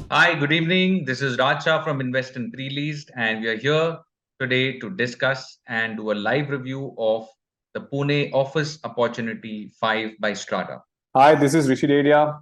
Hi, good evening. This is Raja from Invest in Pre-leased, and we are here today to discuss and do a live review of the Pune Office Opportunity 5 by Strata. Hi, this is Rishi Dedia.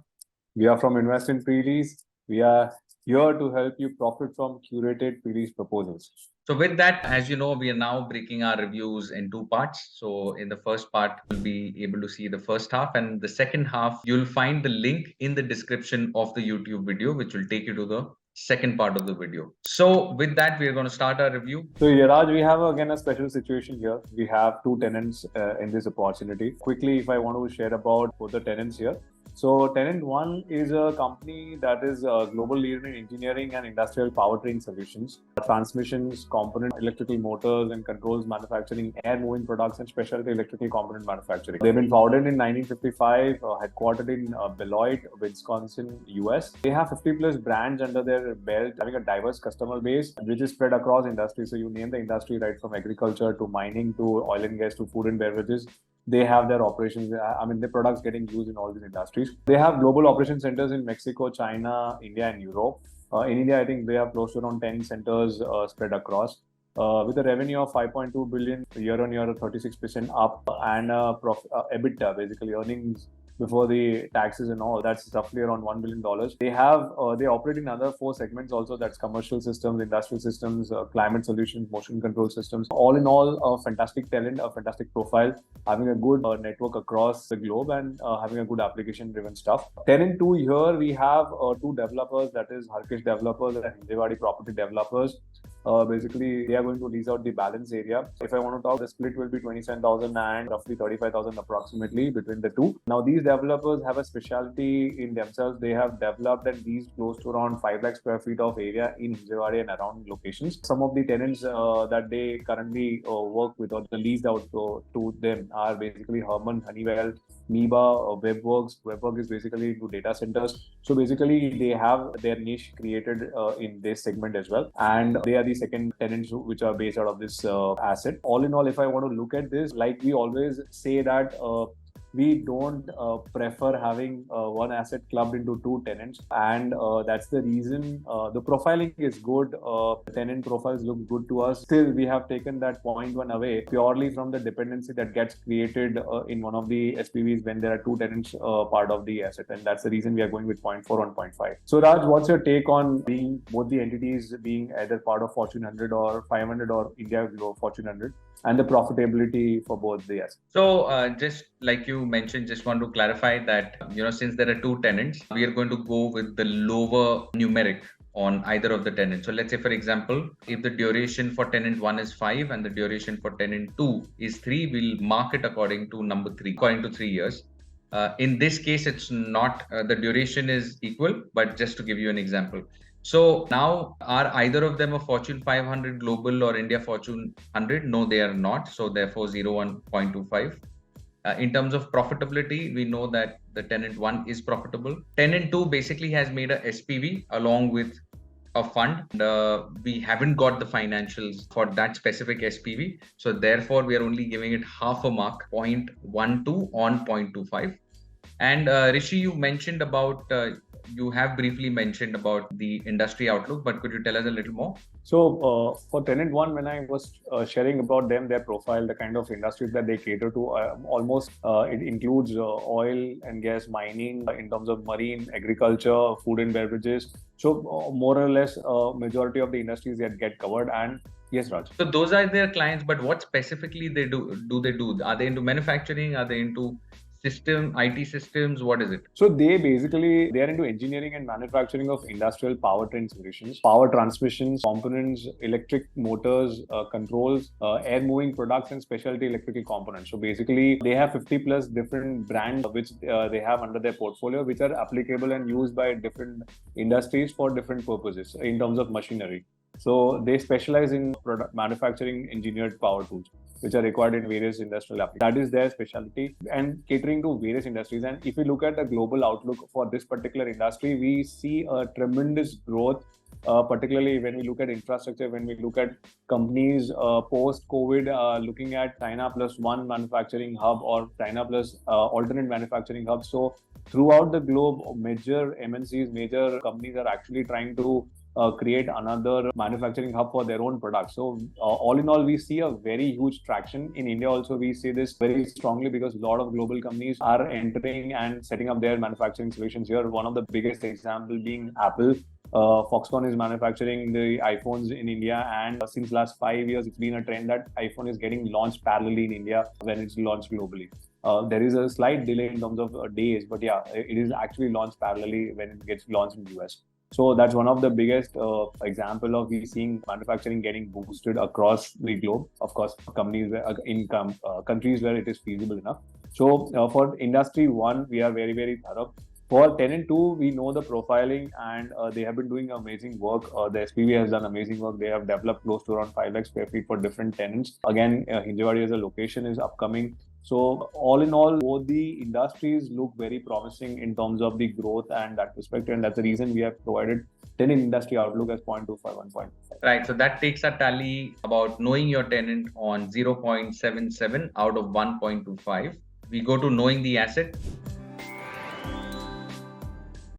We are from Invest in Pre-leased. We are here to help you profit from curated pre-leased proposals. So with that, as you know, we are now breaking our reviews in two parts. So in the first part, you'll be able to see the first half, and the second half, you'll find the link in the description of the YouTube video, which will take you to the second part of the video. So with that, we are going to start our review. So Yaraj, we have again a special situation here. We have two tenants in this opportunity. Quickly, if I want to share about both the tenants here. So Tenant 1 is a company that is a global leader in engineering and industrial powertrain solutions, transmissions, component, electrical motors and controls manufacturing, air moving products and specialty electrical component manufacturing. They've been founded in 1955, headquartered in Beloit, Wisconsin, US. They have 50 plus brands under their belt, having a diverse customer base, which is spread across industries. So you name the industry, right from agriculture to mining to oil and gas to food and beverages. They have their operations. I mean, their products getting used in all these industries. They have global operation centers in Mexico, China, India, and Europe. In India, I think they have close to around 10 centers spread across. With a revenue of 5.2 billion year on year, 36% up, and EBITDA, basically earnings before the taxes and all, that's roughly around $1 billion. They operate in other four segments also, that's commercial systems, industrial systems, climate solutions, motion control systems. All in all, a fantastic talent, a fantastic profile, having a good network across the globe and having a good application driven stuff. Tenant 2 here, we have two developers, that is Harkesh Developers and Hinjewadi Property Developers. Basically, they are going to lease out the balance area. If I want to talk, the split will be 27,000 and roughly 35,000 approximately between the two. Now, these developers have a specialty in themselves. They have developed and leased close to around 5 lakh square feet of area in Hinjewadi and around locations. Some of the tenants that they currently work with or the leased out to them are basically Herman, Honeywell, Niba, Webworks. Webworks is basically into data centers. So basically, they have their niche created in this segment as well. And they are the second tenants which are based out of this asset. All in all, if I want to look at this, like we always say that we don't prefer having one asset clubbed into two tenants, and that's the reason the profiling is good. Tenant profiles look good to us. Still, we have taken that 0.1 away purely from the dependency that gets created in one of the SPVs when there are two tenants part of the asset, and that's the reason we are going with 0.4 on 0.5. So Raj, what's your take on being both the entities being either part of Fortune 100 or 500 or India Fortune 100? And the profitability for both the assets. So just like you mentioned, just want to clarify that, since there are two tenants, we are going to go with the lower numeric on either of the tenants. So let's say, for example, if the duration for tenant 1 is 5 and the duration for tenant 2 is 3, we'll mark it according to number 3, according to 3 years. In this case, it's not, the duration is equal, but just to give you an example. So now, are either of them a Fortune 500 global or India Fortune 100? No, they are not. So therefore, 0.25. In terms of profitability, we know that the tenant 1 is profitable. Tenant 2 basically has made a SPV along with a fund. We haven't got the financials for that specific SPV. So therefore, we are only giving it half a mark, 0.12 on 0.25. And Rishi, you mentioned about you have briefly mentioned about the industry outlook, but could you tell us a little more? So for Tenant 1, when I was sharing about them, their profile, the kind of industries that they cater to, almost it includes oil and gas mining in terms of marine, agriculture, food and beverages. So more or less, majority of the industries that get covered. And yes, Raj. So those are their clients, but what specifically they do? They do? Are they into manufacturing? Are they into IT systems? What is it? So they are into engineering and manufacturing of industrial powertrain solutions, power transmissions, components, electric motors, controls, air moving products, and specialty electrical components. So basically, they have 50 plus different brands which they have under their portfolio, which are applicable and used by different industries for different purposes in terms of machinery. So they specialize in manufacturing engineered power tools, which are required in various industrial applications. That is their specialty and catering to various industries. And if we look at the global outlook for this particular industry, we see a tremendous growth particularly when we look at infrastructure, when we look at companies post-COVID looking at China plus one manufacturing hub or China plus alternate manufacturing hub. So throughout the globe, major MNCs, major companies are actually trying to create another manufacturing hub for their own products. So all in all, we see a very huge traction. In India also, we see this very strongly because a lot of global companies are entering and setting up their manufacturing solutions here. One of the biggest example being Apple. Foxconn is manufacturing the iPhones in India, and since last 5 years, it's been a trend that iPhone is getting launched parallelly in India when it's launched globally. There is a slight delay in terms of days, but yeah, it is actually launched parallelly when it gets launched in the US. So that's one of the biggest example of we seeing manufacturing getting boosted across the globe. Of course, companies in countries where it is feasible enough. So for industry one, we are very thorough. For Tenant 2, we know the profiling and they have been doing amazing work. The SPV has done amazing work. They have developed close to around 5 lakh square feet for different tenants. Again, Hinjewadi as a location is upcoming. So all in all, both the industries look very promising in terms of the growth and that perspective. And that's the reason we have provided tenant industry outlook as 0.251 Right. So that takes a tally about knowing your tenant on 0.77 out of 1.25. We go to knowing the asset.